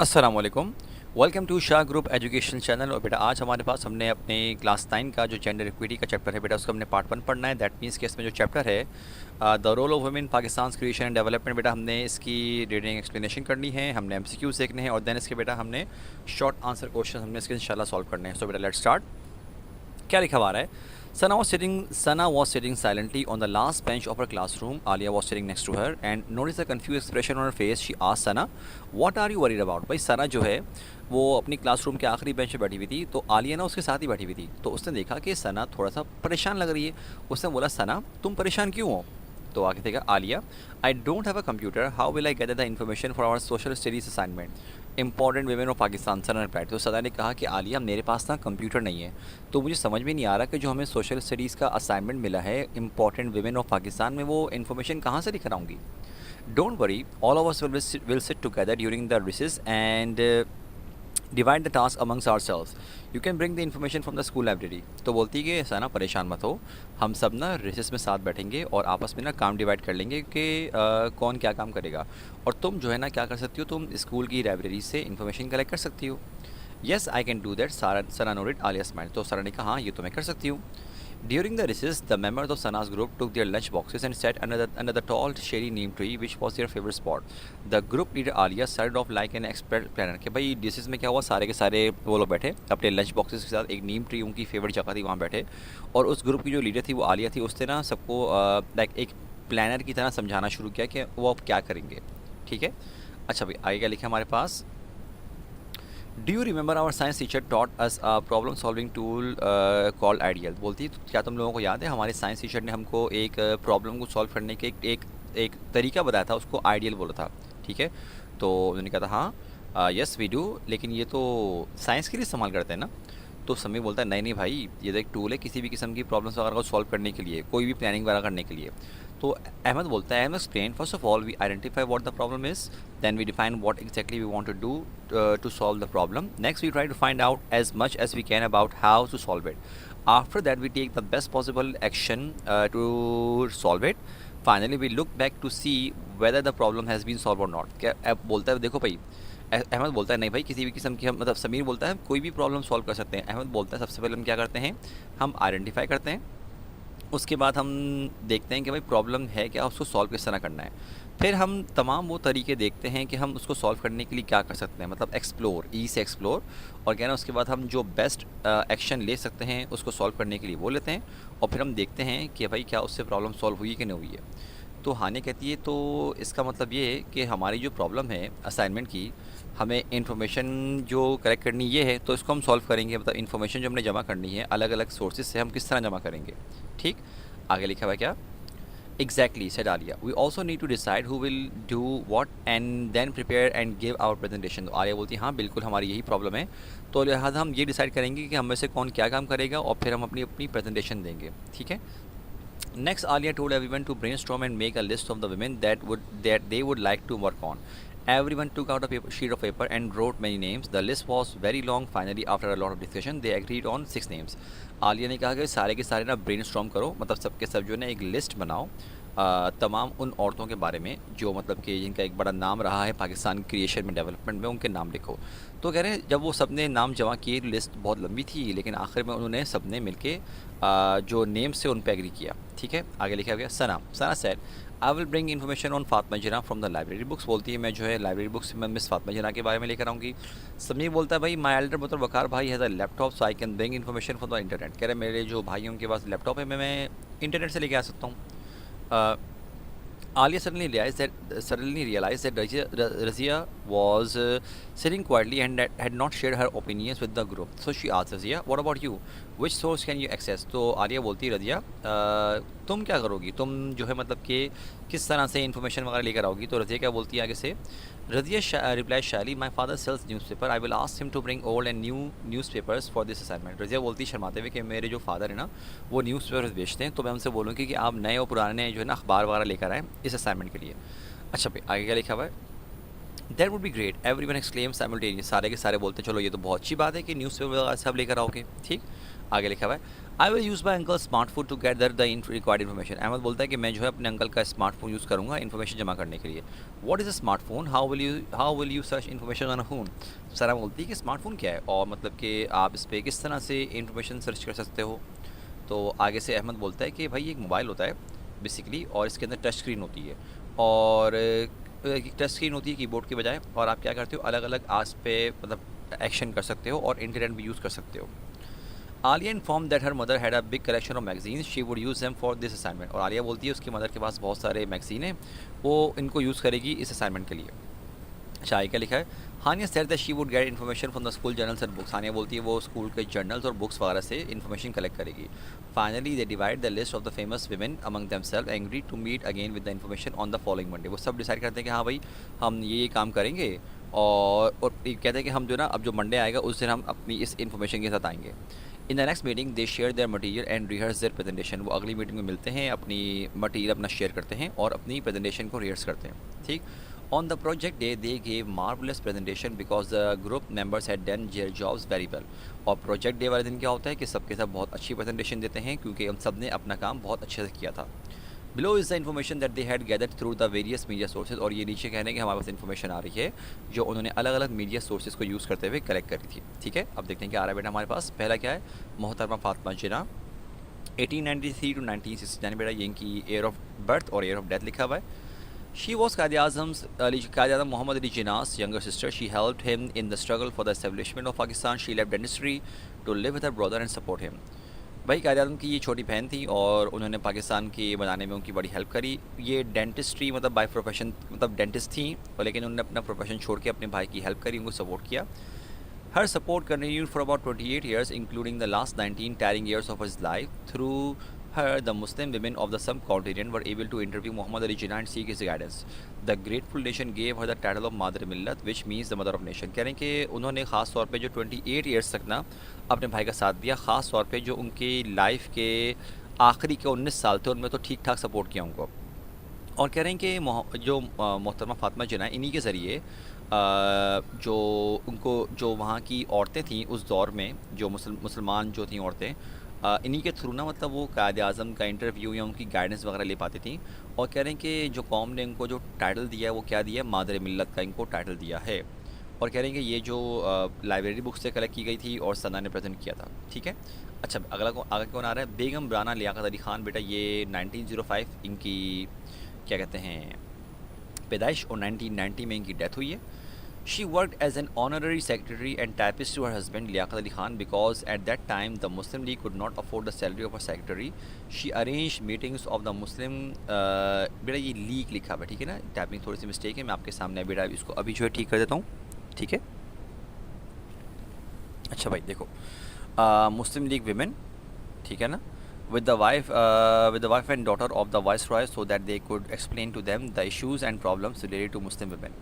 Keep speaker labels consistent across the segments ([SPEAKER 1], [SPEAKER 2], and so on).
[SPEAKER 1] अस्सलाम वालेकुम। Welcome to Shah group education channel. और बेटा आज हमारे पास हमने अपने क्लास 9 का जो जेंडर इक्विटी का चैप्टर है बेटा उसको हमने पार्ट 1 पढ़ना है। दैट मीन्स कि इसमें जो चैप्टर है the role of women Pakistan creation and development, बेटा हमने इसकी रीडिंग एक्सप्लेनेशन करनी है, हमने एमसीक्यूज देखने हैं और देन इसके बेटा हमने शॉर्ट आंसर क्वेश्चन हमने इसके इंशाल्लाह सॉल्व करने हैं। सो बेटा लेट्स स्टार्ट। क्या लिखा हुआ है? Sana was sitting silently on the last bench of her classroom. Alia was sitting next to her and noticed a confused expression on her face. She asked Sana, "What are you worried about?" भाई सना जो है वो अपनी classroom के आखिरी bench पे बैठी हुई थी, तो आलिया ना उसके साथ ही बैठी हुई थी। तो उसने देखा कि सना थोड़ा सा परेशान लग रही है। उसने बोला, सना तुम परेशान क्यों हो? तो आगे देखा Aliya, I don't have a computer, how will I get the information for our social studies assignment important women of Pakistan. Sana replied. तो सदा ने कहा कि आलिया मेरे पास ना कंप्यूटर नहीं है, तो मुझे समझ में नहीं आ रहा कि जो हमें सोशल स्टडीज़ का असाइनमेंट मिला है इंपॉर्टेंट वीमेन ऑफ पाकिस्तान में, वो इन्फॉर्मेशन कहाँ से लेकर आऊँगी। Don't worry, all of us will sit together during the recess and divide the task amongst ourselves. You can bring the information from the school library. तो बोलती है कि ऐसा ना परेशान मत हो, हम सब ना रिसेस में साथ बैठेंगे और आपस में ना काम डिवाइड कर लेंगे कि कौन क्या काम करेगा। और तुम जो है ना क्या कर सकती हो, तुम स्कूल की लाइब्रेरी से इन्फॉर्मेशन कलेक्ट कर सकती हो। Yes I can do that, Sana noted. Alia smiled. तो सना ने कहा हाँ ये तो मैं कर सकती हूँ। During the recess, the members of Sana's group took their lunch boxes and sat under the tall shady neem tree, which was their favorite spot. The group leader Alia started off like an expert planner कि भाई recess में क्या हुआ, सारे के सारे वो लोग बैठे अपने लंच बॉक्सेस के साथ, एक नीम ट्री उनकी फेवरेट जगह थी, वहाँ बैठे। और उस ग्रुप की जो लीडर थी वो आलिया थी। उसने ना सबको लाइक एक प्लानर की तरह समझाना शुरू किया कि वो अब क्या करेंगे। ठीक है, अच्छा भाई आगे क्या लिखा हमारे पास? Do you remember our science teacher taught us a problem solving tool called ideal. बोलती है क्या तुम लोगों को याद है हमारे साइंस टीचर ने हमको एक प्रॉब्लम को सॉल्व करने के एक तरीका बताया था, उसको आइडियल बोला था। ठीक है, तो उन्होंने कहा था हाँ यस वी डू, लेकिन ये तो साइंस के लिए इस्तेमाल करते हैं ना। तो समी बोलता है नहीं नहीं भाई, ये तो एक टूल है किसी भी किस्म की प्रॉब्लम्स वगैरह को सॉल्व करने के लिए, कोई भी प्लानिंग वगैरह करने के लिए। तो अहमद बोलता है, Ahmed explain, first of all we identify what the problem is, then we define what exactly we want to do to solve the problem, next we try to find out as much as we can about how to solve it, after that we take the best possible action to solve it, finally we look back to see whether the problem has been solve or not. क्या अब बोलता है देखो भाई, अहमद बोलता है नहीं भाई किसी भी किस्म की हम, मतलब समीर बोलता है कोई भी प्रॉब्लम सॉल्व कर सकते हैं। अहमद बोलता है सबसे पहले हम क्या करते हैं, हम आइडेंटिफाई करते हैं, उसके बाद हम देखते हैं कि भाई प्रॉब्लम है क्या, उसको सॉल्व किस तरह करना है। फिर हम तमाम वो तरीके देखते हैं कि हम उसको सॉल्व करने के लिए क्या कर सकते हैं, मतलब एक्सप्लोर, ई से एक्सप्लोर, और क्या ना उसके बाद हम जो बेस्ट एक्शन ले सकते हैं उसको सॉल्व करने के लिए वो लेते हैं। और फिर हम देखते हैं कि भाई क्या उससे प्रॉब्लम सॉल्व हुई कि नहीं हुई है। तो हानि कहती है तो इसका मतलब ये है कि हमारी जो प्रॉब्लम है असाइनमेंट की, हमें इन्फॉर्मेशन जो कलेक्ट करनी ये है, तो इसको हम सॉल्व करेंगे। मतलब इन्फॉर्मेशन जो हमने जमा करनी है अलग अलग सोर्सेज से, हम किस तरह जमा करेंगे। ठीक, आगे लिखा हुआ है क्या? Exactly said Aliya, we also need to decide who will do what and then prepare and give our presentation. तो आलिया बोलती है हाँ बिल्कुल हमारी यही प्रॉब्लम है, तो लिहाजा हम ये डिसाइड करेंगे कि हम में से कौन क्या काम करेगा और फिर हम अपनी अपनी प्रेजेंटेशन देंगे। ठीक है, next, Alia told everyone to brainstorm and make a list of the women that they would like to work on. Everyone took out a sheet of paper and wrote many names. The list was very long. Finally, after a lot of discussion, they agreed on 6 names. Alia ने कहा कि सारे के सारे ना brainstorm करो, मतलब सबके सब जो है ना एक लिस्ट बनाओ तमाम उन औरतों के बारे में जो मतलब कि जिनका एक बड़ा नाम रहा है पाकिस्तान क्रिएशन में, डेवलपमेंट में, उनके नाम लिखो। तो कह रहे हैं जब वो सब ने नाम जमा किए, लिस्ट बहुत लंबी थी, लेकिन आखिर में उन्होंने सब ने मिल के जो नेम से उन पर एग्री किया। ठीक है, आगे लिखा गया Sana said, I will bring information on Fatima Jinnah from the library books. बोलती है मैं जो है लाइब्रेरी बुक्स में मिस फातमा जना के बारे में लेकर आऊँगी। समीर बोलता है भाई माई एल्डर ब्रदर वकार भाई has a laptop so I can bring information from the internet. कह रहे मेरे जो भाई हैं उनके पास लैपटॉप है, मैं इंटरनेट से लेके आ सकता हूँ। Alia suddenly realized that Razia was sitting quietly and that had not shared her opinions with the group. So she asked Razia, "What about you? Which source can you access?" तो आलिया बोलती है रज़िया तुम क्या करोगी, तुम जो है मतलब कि किस तरह से इन्फॉर्मेशन वगैरह लेकर आओगी। तो रज़िया क्या बोलती है आगे से, Razia reply shyly, my father sells newspaper, I will ask him to bring old and new newspapers for this assignment. Razia बोलती है शर्माते हुए कि मेरे जो फादर है ना वो न्यूज़पेपर्स बेचते हैं, तो मैं उनसे बोलूँगी कि आप नए और पुराने जो है ना अखबार वगैरह लेकर आएँ इस असाइनमेंट के लिए। अच्छा भाई आगे क्या लिखा हुआ है? That would be great, everyone exclaim simultaneous. सारे के सारे बोलते हैं चलो ये तो बहुत अच्छी बात है कि न्यूज़पेपर वगैरह सब लेकर आओगे। ठीक, आगे लिखा हुआ है I will use my uncle smartphone to gather the required information. Ahmed बोलता है कि मैं जो है अपने अंकल का स्मार्टफोन यूज़ करूँगा इन्फॉर्मेशन जमा करने के लिए। What is a smartphone, how will you search information on a phone. सरा बोलती है कि स्मार्टफोन क्या है और मतलब कि आप इस पर किस तरह से इन्फॉर्मेशन सर्च कर सकते हो। तो आगे से अहमद बोलता है कि भाई एक मोबाइल होता है बेसिकली और इसके अंदर टच स्क्रीन होती है और टच स्क्रीन होती है कीबोर्ड के बजाय, और आप क्या करते हो अलग अलग आस पे मतलब एक्शन कर सकते हो और इंटरनेट भी यूज़ कर सकते हो। Alia inform that her mother had a big collection of magazines she would use them for this assignment. और आलिया बोलती है उसकी मदर के पास बहुत सारे मैगजीन हैं, वो इनको यूज़ करेगी इस असाइनमेंट के लिए। शाही का लिखा है Haniya said that she would get information from the school journals and books. Haniya बोलती है वो स्कूल के जर्नल्स और बुक्स वगैरह से इन्फॉर्मेशन कलेक्ट करेगी। Finally they divide the list of the famous women among themselves angry to meet again with the information on the following Monday. वो सब डिसाइड करते हैं कि हाँ भाई हम ये काम करेंगे और कहते हैं कि हम जो ना अब जो मंडे आएगा उस दिन हम अपनी इस इन्फॉर्मेशन के साथ आएंगे। In the next meeting they share their material and rehearse their presentation. वो अगली मीटिंग में मिलते हैं, अपनी मटीरियल अपना शेयर करते हैं और अपनी प्रेजेंटेशन को रिहर्स करते हैं। ठीक। On the project day, they gave marvelous presentation because the group members had done their jobs very well. और प्रोजेक्ट डे वाले दिन क्या होता है कि सबके सब बहुत अच्छी प्रेजेंटेशन देते हैं क्योंकि हम सब ने अपना काम बहुत अच्छे से किया था। Below is the information that they had gathered through the various media sources। और ये नीचे कहने कि हमारे पास इन्फॉर्मेशन आ रही है जो उन्होंने अलग अलग मीडिया सोर्सेज को यूज़ करते हुए कलेक्ट करी थी। ठीक है, अब देखते हैं क्या आ रहा है बेटा हमारे पास। पहला क्या है, मोहतरमा फातिमा जिन्ना 1893 to 1969। बेटा ये इनकी ईयर ऑफ बर्थ और ईयर ऑफ डेथ लिखा हुआ है। She was Quaid-e-Azam Muhammad Ali Jinnah's younger sister. She helped him in the struggle for the establishment of Pakistan. She left dentistry to live with her brother and support him. भाई कायद आज़म की ये छोटी बहन थी और उन्होंने पाकिस्तान के बनाने में उनकी बड़ी हेल्प करी। ये डेंटिस्ट्री मतलब बाय प्रोफेशन मतलब डेंटिस्ट थी और लेकिन उन्होंने अपना प्रोफेशन छोड़ के अपने भाई की हेल्प करी, उनको सपोर्ट किया। Her support continued for about 28 years, including the last 19 tiring years of his life. Through her, the Muslim women of the subcontinent were able to interview Muhammad Ali Jinnah and seek his guidance. The grateful nation gave her the title of Madre Millat, which means the mother of nation। कह रहे हैं कि उन्होंने ख़ास तौर पे जो 28 years तक ना अपने भाई का साथ दिया, ख़ास तौर पे जो उनकी लाइफ के आखिरी के 19 साल थे उनमें तो ठीक ठाक सपोर्ट किया उनको। और कह रहे हैं कि जो मोहतरमा फातिमा जिन्ना इन्हीं के ज़रिए जो उनको जो वहाँ की औरतें थीं उस दौर में जो मुसलमान जो थीं औरतें इन्हीं के थ्रू ना मतलब वो कायद आज़म का इंटरव्यू या उनकी गाइडेंस वगैरह ले पाती थी। और कह रहे हैं कि जो कौम ने इनको जो टाइटल दिया है वो क्या दिया है, मादर मिल्लत का इनको टाइटल दिया है। और कह रहे हैं कि ये जो लाइब्रेरी बुक से कलेक्ट की गई थी और सना ने प्रेजेंट किया था। ठीक है, अच्छा आगे कौन आ रहा है, बेगम राना लियाकत अली ख़ान। बेटा ये 1905 इनकी क्या कहते हैं पैदाइश और 1990 में इनकी डेथ हुई है। She worked as an honorary secretary and typist to her husband Liaquat Ali Khan because at that time the Muslim League could not afford the salary of a secretary. She arranged meetings of the Muslim बेटा ये league लिखा हुआ है, ठीक है ना, typing थोड़ी सी mistake है, मैं आपके सामने बेटा इसको अभी जो है ठीक कर देता हूँ। ठीक है, अच्छा भाई देखो मुस्लिम लीग विमेन, ठीक है ना, with the wife and daughter of the viceroy so that they could explain to them the issues and problems related to Muslim women.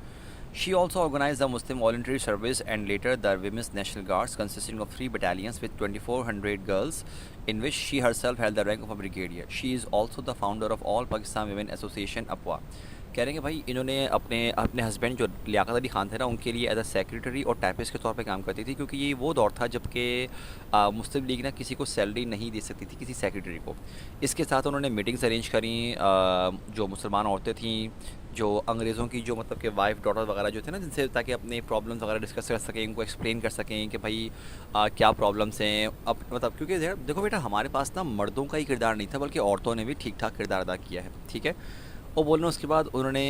[SPEAKER 1] She also organized the Muslim Voluntary Service and later the Women's National Guards consisting of 3 battalions with 2400 girls in which she herself held the rank of a brigadier. She is also the founder of All Pakistan Women Association APWA। कह रहे हैं कि भाई इन्होंने अपने husband जो लियाकत अली ख़ान थे ना उनके लिए एज अ सेक्रेटरी और टाइपिस्ट के तौर पे काम करती थी क्योंकि ये वो दौर था जबकि मुस्लिम लीग ना किसी को सैलरी नहीं दे सकती थी किसी सेक्रेटरी को। इसके साथ उन्होंने मीटिंग्स अरेंज करी जो मुसलमान औरतें थी जो अंग्रेज़ों की जो मतलब कि वाइफ डॉटर वगैरह जो थे ना जिनसे ताकि अपने प्रॉब्लम्स वगैरह डिस्कस कर सकें, इनको एक्सप्लेन कर सकें कि भाई क्या प्रॉब्लम्स हैं। अब मतलब क्योंकि देखो बेटा हमारे पास ना मर्दों का ही किरदार नहीं था बल्कि औरतों ने भी ठीक ठाक किरदार अदा किया है। ठीक है, और बोलना उसके बाद उन्होंने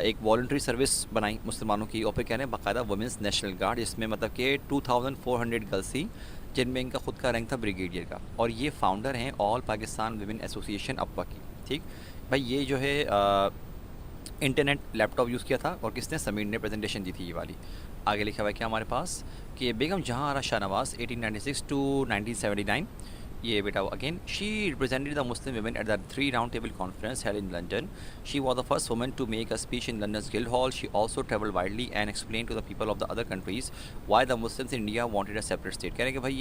[SPEAKER 1] एक वॉल्ट्री सर्विस बनाई मुसलमानों की और फिर कह रहे हैं बाकायदा वुमेंस नेशनल गार्ड जिसमें मतलब कि 2400 गर्ल्स थी जिनमें इनका खुद का रैंक था ब्रिगेडियर का। और ये फाउंडर हैं ऑल पाकिस्तान विमेन एसोसिएशन अप्पा की। ठीक भाई, ये जो है इंटरनेट लैपटॉप यूज़ किया था और किसने, समीर ने प्रेजेंटेशन दी थी ये वाली। आगे लिखा हुआ है क्या हमारे पास कि बेगम जहां आरा शाहनवाज 1896 to 1979। ये बेटा again she represented the Muslim women at the 3 round table conference held in London. She was the first woman to make a speech in London's Guildhall. She also traveled widely and explained to the people of the other countries why the Muslims in India wanted a separate state। कह रहे हैं कि भाई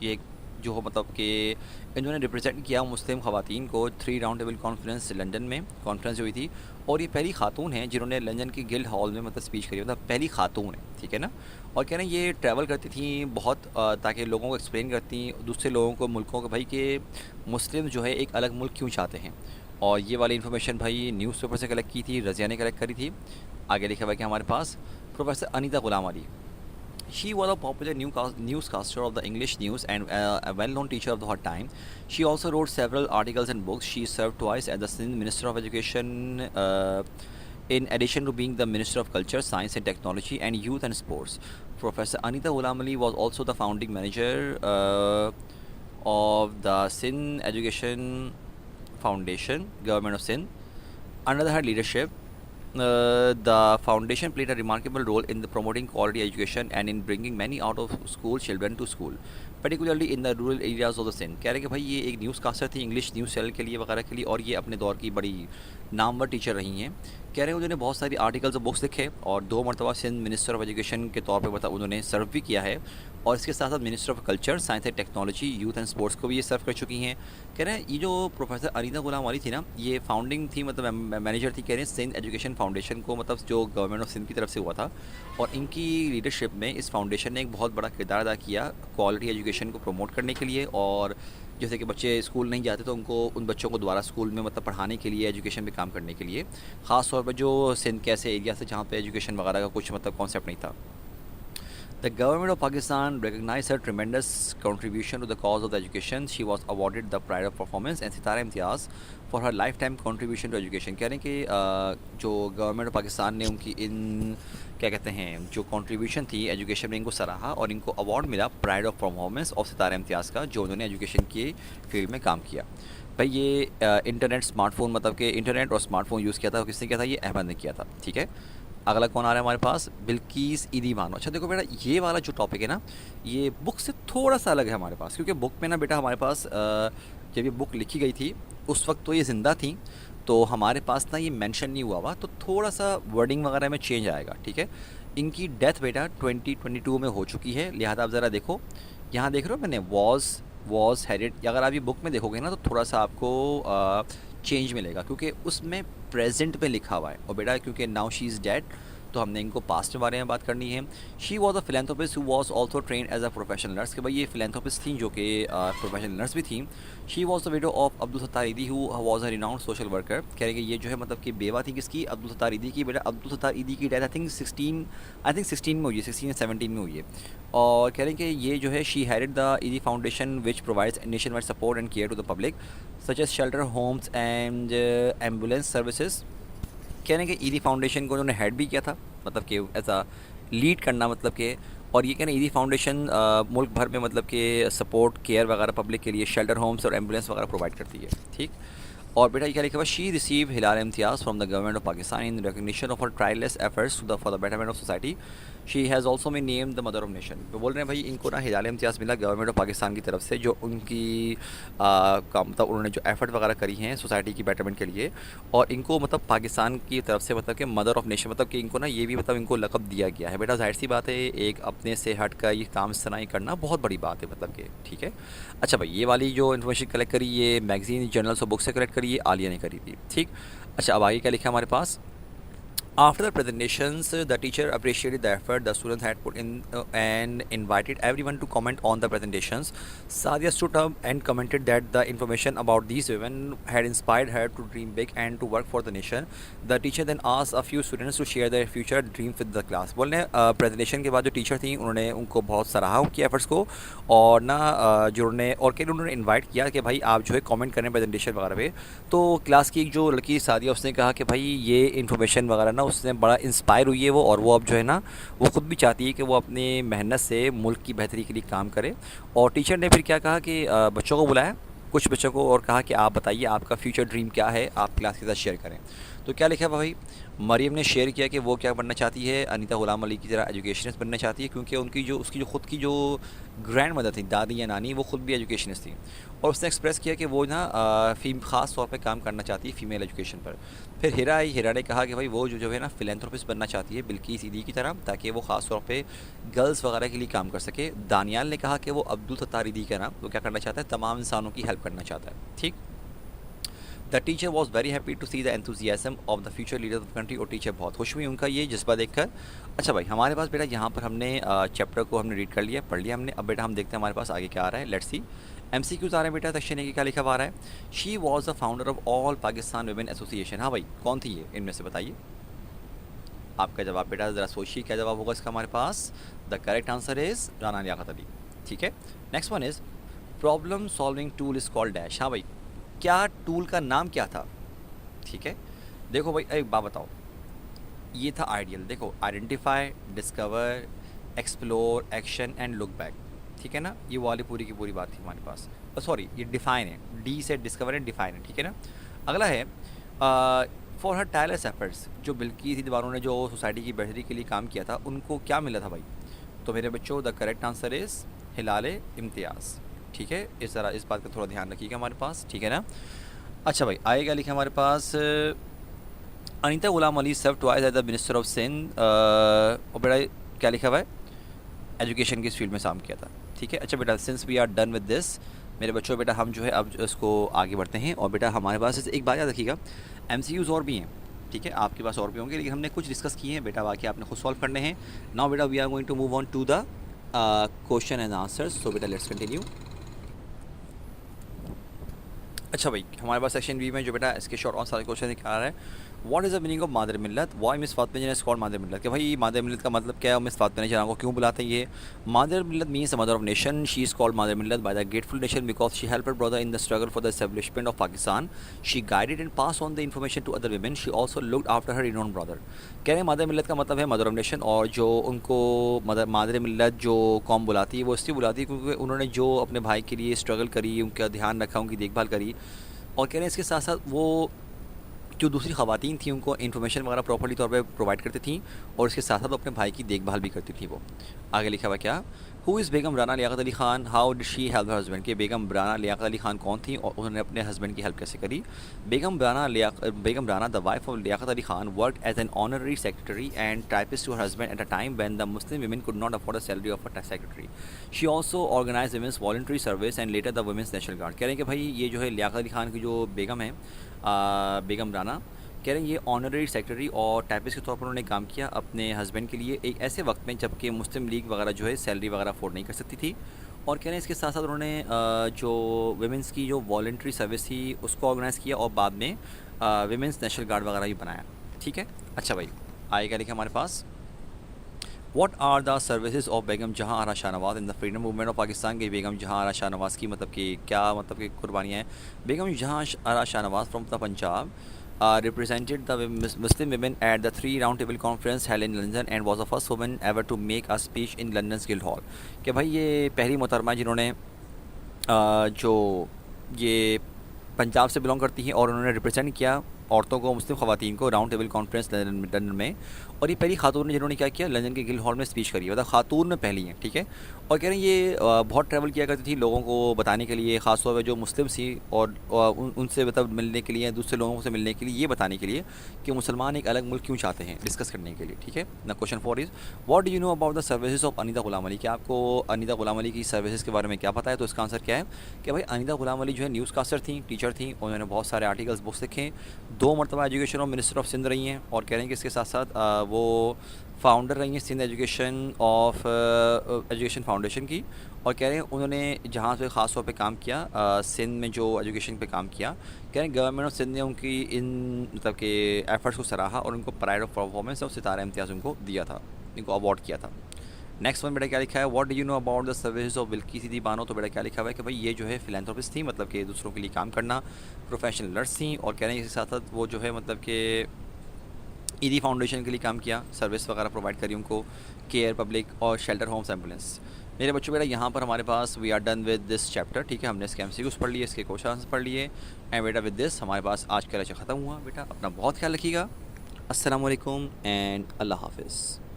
[SPEAKER 1] ये जो हो मतलब कि इन्होंने रिप्रेजेंट किया मुस्लिम ख़वातीन को 3 राउंड टेबल कॉन्फ्रेंस लंदन में कॉन्फ्रेंस जो हुई थी। और ये पहली खातून है जिन्होंने लंदन की गिल्ड हॉल में मतलब स्पीच करी, मतलब पहली खातून है, ठीक है ना। और कह रहे हैं ये ट्रैवल करती थी बहुत ताकि लोगों को एक्सप्लेन करती दूसरे लोगों को, मुल्कों को, भाई कि मुस्लिम जो है एक अलग मुल्क क्यों चाहते हैं। और ये वाली इन्फॉर्मेशन भाई न्यूज़पेपर से कलेक्ट की थी, रज़िया ने कलेक्ट करी थी। आगे लिखा हुआ है कि हमारे पास professor Anita Ghulam Ali, she was a popular newscaster of the English news and a well-known teacher of her time. She also wrote several articles and books. She served twice as the Sindh Minister of Education, in addition to being the Minister of Culture, Science and Technology and Youth and Sports. Professor Anita Ghulam Ali was also the founding manager of the Sindh Education Foundation, Government of Sindh. Under her leadership, the foundation played a remarkable role in the promoting quality education and in bringing many out of school children to school, particularly in the rural areas of the Sindh. कह रहे कि भाई ये एक news caster थी English news channel के लिए वगैरह के लिए, और ये अपने दौर की बड़ी नामवर टीचर रही हैं। कह रहे हैं उन्होंने बहुत सारी आर्टिकल्स और बुक्स लिखे और 2 मरतबा सिंध मिनिस्टर ऑफ एजुकेशन के तौर पर मतलब उन्होंने सर्व भी किया है। और इसके साथ साथ minister of culture, science and technology, youth and sports को भी ये सर्व कर चुकी हैं। कह रहे हैं ये जो प्रोफेसर अनीता गुलाम वाली थी ना, ये फाउंडिंग थी मतलब मैनेजर थी, कह रहे हैं सिंध एजुकेशन फाउंडेशन को, मतलब जो गवर्नमेंट ऑफ सिंध की तरफ से हुआ था। और इनकी लीडरशिप में इस फाउंडेशन ने एक बहुत बड़ा किरदार अदा किया क्वालिटी एजुकेशन को प्रमोट करने के लिए। और जैसे कि बच्चे स्कूल नहीं जाते तो उनको, उन बच्चों को दोबारा स्कूल में मतलब पढ़ाने के लिए, एजुकेशन पे काम करने के लिए, ख़ास तौर पर जो सिंध के ऐसे एरिया से जहाँ पे एजुकेशन वगैरह का कुछ मतलब कॉन्सेप्ट नहीं था। The government of Pakistan recognized her tremendous contribution to the cause of the education. She was awarded the Pride of Performance and Sitara Imtiaz for her lifetime contribution to education. कह रहे हैं कि जो government of Pakistan ने उनकी इन क्या कहते हैं जो कंट्रीब्यूशन थी एजुकेशन में, इनको सराहा और इनको अवार्ड मिला प्राइड ऑफ परफॉर्मेंस और सितारा इम्तियाज़ का, जो उन्होंने एजुकेशन की फील्ड में काम किया। भाई ये इंटरनेट स्मार्टफोन मतलब कि इंटरनेट और स्मार्टफोन यूज़ किया था, किसने किया था, ये अहमद ने किया था, ठीक है। अगला कौन आ रहा है हमारे पास, बिल्किस ईदी बानो। अच्छा देखो बेटा, ये वाला जो टॉपिक है ना, ये बुक से थोड़ा सा अलग है हमारे पास, क्योंकि बुक में ना बेटा हमारे पास जब ये बुक लिखी गई थी उस वक्त तो ये ज़िंदा थी, तो हमारे पास ना ये मेंशन नहीं हुआ हुआ, तो थोड़ा सा वर्डिंग वगैरह में चेंज आएगा, ठीक है। इनकी डेथ बेटा 2022 में हो चुकी है, लिहाजा आप ज़रा देखो, यहाँ देख रहे हो मैंने वॉज हेडेड, अगर आप ये बुक में देखोगे ना तो थोड़ा सा आपको चेंज मिलेगा, क्योंकि उसमें प्रेजेंट में लिखा हुआ है। और बेटा क्योंकि नाउ शी इज़ डेड, तो हमने इनको पास्ट के बारे में बात करनी है। She was a philanthropist who was also train as a professional nurse, कि भाई ये फिलेंथ्रोपिस्ट थी जो कि प्रोफेशनल नर्स भी थी। She was the widow of Abdul Sattar Edhi who was a renowned social worker. कह रहे कि ये जो है मतलब कि बेवा थी किसकी, अब्दुल सत्तार ईदी की। बेटा अब्दुल सत्तार ईदी की डेथ आई थिंक 16 में हुई है, 16 या 17 में हुई है। और कह रहे हैं कि ये जो है she headed the Edhi foundation which provides nationwide support and care to the public such as shelter homes and ambulance services. कह रहे हैं कि ईदी फाउंडेशन को उन्होंने हेड भी किया था, मतलब कि ऐसा लीड करना, मतलब कि। और ये कह रहे हैं ईदी फाउंडेशन मुल्क भर में मतलब कि सपोर्ट केयर वगैरह पब्लिक के लिए शेल्टर होम्स और एम्बुलेंस वगैरह प्रोवाइड करती है, ठीक। और बेटा ये क्या लिखा हुआ, she receive Hilal Imtiaz from the government of Pakistan in recognition of her tireless efforts for the betterment of society. She has also may name the mother of nation. तो बोल रहे हैं भाई इनको ना हिलाल इम्तियाज़ मिला गवर्नमेंट ऑफ पाकिस्तान की तरफ से, जो उनकी मतलब उन्होंने जो एफर्ट वगैरह करी हैं सोसाइटी की बेटरमेंट के लिए। और इनको मतलब पाकिस्तान की तरफ से मतलब कि मदर ऑफ नेशन, मतलब कि इनको ना ये भी मतलब इनको लक़ब दिया गया है। बेटा जाहिर सी बात है, एक अपने से हट कर ये काम इस तरह ही करना बहुत बड़ी बात है, मतलब कि, ठीक है। अच्छा भाई ये वाली जो इन्फॉर्मेशन कलेक्ट करी, ये मैगजीन जर्नल्स और बुक से कलेक्ट करी, ये आलिया ने करी थी, ठीक। अच्छा अब आगे क्या लिखा हमारे पास, after the presentations, the teacher appreciated the effort the students had put in and invited everyone to comment on the presentations. Sadia stood up and commented that the information about these women had inspired her to dream big and to work for the nation. The teacher then asked a few students to share their future dreams with the class. बोलने presentation के बाद जो teacher थी उन्होंने उनको बहुत सराहा उनकी एफर्ट्स को, और ना जो उन्होंने इन्वाइट किया कि भाई आप जो है कमेंट करें प्रेजेंटेशन वगैरह पे। तो क्लास की एक जो लड़की सादिया, उसने कहा कि भाई ये इन्फॉर्मेशन वगैरह ना उससे बड़ा इंस्पायर हुई है वो, और वो अब जो है ना वो ख़ुद भी चाहती है कि वो अपनी मेहनत से मुल्क की बेहतरी के लिए काम करे। और टीचर ने फिर क्या कहा कि बच्चों को बुलाया, कुछ बच्चों को, और कहा कि आप बताइए आपका फ्यूचर ड्रीम क्या है, आप क्लास के साथ शेयर करें। तो तो क्या लिखा है भाई, मरियम ने शेयर किया कि वो क्या बनना चाहती है, अनीता गुलाम अली की तरह एजुकेशनिस्ट बनना चाहती है, क्योंकि उसकी जो खुद की जो ग्रैंड मदर थी, दादी या नानी, वो खुद भी एजुकेशनिस्ट थी। और उसने एक्सप्रेस किया कि वो ना ख़ास तौर पे काम करना चाहती है फ़ीमेल एजुकेशन पर। फिर हिरा आई, हिरा ने कहा कि भाई वो जो है ना फिलैंथ्रोपिस्ट बनना चाहती है बिल्किस ईदी की तरह, ताकि वो ख़ास तौर पे गर्ल्स वगैरह के लिए काम कर सके। दानियाल ने कहा कि वो अब्दुल सत्तार ईदी का नाम वो क्या करना चाहता है, तमाम इंसानों की हेल्प करना चाहता है। ठीक। The teacher was very happy to see the enthusiasm of the future leader of the country. और टीचर बहुत खुश हुई उनका ये जज्बा देखकर। अच्छा भाई, हमारे पास बेटा यहाँ पर हमने चैप्टर को हमने रीड कर लिया, पढ़ लिया हमने। अब बेटा हम देखते हैं हमारे पास आगे क्या आ रहा है। लेट्स सी MCQs आ रहे हैं बेटा। सेक्शन ए की क्या लिखा हुआ आ रहा है, she was the founder of all Pakistan women association. हाँ भाई, कौन थी ये, इनमें से बताइए। आपका जवाब बेटा ज़रा सोचिए, क्या जवाब होगा इसका हमारे पास। The correct answer is Rana Liaquat Ali. ठीक है। Next one is problem solving tool is called dash. हाँ भाई, क्या टूल का नाम क्या था। ठीक है। देखो भाई, एक बात बताओ, ये था आइडियल। देखो, identify, discover, explore, action and look back. ठीक है ना, ये वाली पूरी की पूरी बात थी हमारे पास। सॉरी, ये डिफाइन है, डी से डिस्कवर एंड डिफाइन है। ठीक है ना। अगला है फॉर हर टायरलेस एफर्ट्स। जो बिल्किस दीवारों ने जो सोसाइटी की बेहतरी के लिए काम किया था, उनको क्या मिला था भाई। तो मेरे बच्चों, द करेक्ट आंसर इज़ हिलाल इम्तियाज़। ठीक है, इस बात का थोड़ा ध्यान रखिएगा हमारे पास। ठीक है ना। अच्छा भाई, आएगा लिखा हमारे पास Anita Ghulam Ali serve twice as the minister of Sindh. और बेटा क्या लिखा हुआ है, एजुकेशन की इस फील्ड में काम किया था। ठीक है। अच्छा बेटा, since we are done with this मेरे बच्चों, बेटा हम जो है अब इसको आगे बढ़ते हैं। और बेटा हमारे पास एक बात याद रखिएगा, MCQs और भी हैं। ठीक है, आपके पास और भी होंगे, लेकिन हमने कुछ डिस्कस किए हैं बेटा, बाकी आपने खुद सॉल्व करने हैं। नाउ बेटा we are going to move on to the question and answers. So बेटा लेट्स कंटिन्यू। अच्छा भाई, हमारे पास सेक्शन बी में जो बेटा इसके शॉर्ट आंसर क्वेश्चन निकाल रहा है, what is the meaning of Madar Millat, why miss Fatima ji is called Madar Millat. कि भाई मादर मिल्लत का मतलब क्या है, मिस फातिमा जी को क्यों बुलाते हैं ये। Madar Millat means mother of nation. She is called Madar Millat by the grateful nation because she help her brother in the struggle for the establishment of Pakistan. She guided and pass on the information to other women. She also looked after her इनोन brother. कह रहे हैं मादर मिल्लत का मतलब है mother of nation, और जो उनको मादर मिल्लत जो कौम बुलाती है वो इसलिए बुलाती है क्योंकि उन्होंने जो अपने भाई के लिए स्ट्रगल करी, उनका ध्यान रखा, उनकी देखभाल करी। और कह रहे हैं इसके साथ साथ वो जो दूसरी ख़वातीन थी उनको इन्फॉर्मेशन वगैरह प्रॉपर्ली तौर पे प्रोवाइड करती थी, और इसके साथ साथ अपने भाई की देखभाल भी करती थी वो। आगे लिखा हुआ क्या, who is Begum Rana Liaquat Ali Khan, how did she help her husband. कि बेगम राना लियाकत अली ख़ान कौन थी और उन्होंने अपने हस्बैंड की हेल्प कैसे करी। Begum Rana the wife of Liaquat Ali Khan work as an honorary secretary and typist to her husband at a time when the Muslim women could not afford a salary of a secretary. She also organized women's voluntary service and later the women's national guard. कह रहे हैं कि भाई ये जो है लियाकत अली ख़ान की जो बेगम है, बेगम राना, कह रहे हैं ये ऑनररी सेक्रेटरी और टाइपिस्ट के तौर पर उन्होंने काम किया अपने हस्बैंड के लिए एक ऐसे वक्त में जबकि मुस्लिम लीग वगैरह जो है सैलरी वगैरह अफोर्ड नहीं कर सकती थी। और कह रहे हैं इसके साथ साथ उन्होंने जो वेमेंस की जो वॉल्ट्री सर्विस थी उसको ऑर्गेनाइज़ किया और बाद में वेमेंस नेशनल गार्ड वगैरह भी बनाया। ठीक है। अच्छा भाई, आएगा लिखा हमारे पास, what are the services of Begum Jahan Ara Shahnawaz in the freedom movement of Pakistan. की बेगम जहां आरा शाहनवाज की मतलब कि क्या मतलब कि कुर्बानियाँ हैं। Begum Jahan Ara Shahnawaz from the Punjab represented the Muslim women at the 3 round table conference held in London and was the first woman ever to make a speech in London's Guildhall। कि भाई ये पहली मोहतरमा जिन्होंने जो ये पंजाब से बिलोंग करती हैं और उन्होंने रिप्रेजेंट किया औरतों को, मुस्लिम ख़वातीन को राउंड टेबल कॉन्फ्रेंस लंदन में। और ये पहली खातून ने जिन्होंने क्या किया, लंदन के गिल्ड हॉल में स्पीच करी, मतलब खातून में पहली हैं। ठीक है। और कह रहे हैं ये बहुत ट्रैवल किया करती थी लोगों को बताने के लिए, ख़ासतौर पर जो मुस्लिम थी और उनसे मतलब मिलने के लिए, दूसरे लोगों से मिलने के लिए, ये बताने के लिए कि मुसलमान एक अलग मुल्क क्यों चाहते हैं, डिस्कस करने के लिए। ठीक है ना। Question 4 is what do you know about the services of Anita Ghulam Ali. क्या आपको अनीता गुलाम अली की सर्विसेज के बारे में क्या पता है। तो इसका आंसर क्या है कि भाई अनीता गुलाम अली जो है न्यूज़ कास्टर थी, टीचर थी, उन्होंने बहुत सारे आर्टिकल्स, बुक्स लिखे, 2 मरतबा एजुकेशन और मिनिस्टर ऑफ सिंध रही हैं। और कह रहे हैं कि इसके साथ साथ वो फाउंडर रही हैं सिंध एजुकेशन फाउंडेशन की। और कह रहे हैं उन्होंने जहाँ पे ख़ास तौर पे काम किया सिंध में जो एजुकेशन पे काम किया, कह रहे हैं गवर्नमेंट ऑफ सिंध ने उनकी इन मतलब के एफर्ट्स को सराहा और उनको प्राइड ऑफ परफॉर्मेंस और सितारा इम्तियाज़ उनको दिया था, इनको अवार्ड किया था। नेक्स्ट वन बेटा क्या लिखा है, what do you know about the services of Bilkis ईदी बानो। तो बेटा क्या लिखा हुआ है कि भाई ये जो है फिलैंथ्रोपिस्ट थी, मतलब कि दूसरों के लिए काम करना, प्रोफेशनल नर्स थी। और कह रहे हैं इसके साथ साथ वो जो है मतलब कि ईदी फाउंडेशन के लिए काम किया, सर्विस वगैरह प्रोवाइड करी उनको, केयर, पब्लिक और शेल्टर होम्स, एम्बुलेंस। मेरे बच्चों बेटा यहाँ पर हमारे पास we are done with this chapter. ठीक है, हमने इसके एमसीक्यूज पढ़ लिए, इसके क्वेश्चन आंसर पढ़ लिए एंड बेटा विद दिस हमारे पास आज का लेक्चर ख़त्म हुआ। बेटा अपना बहुत ख्याल रखिएगा। अस्सलाम वालेकुम एंड अल्लाह हाफिज़।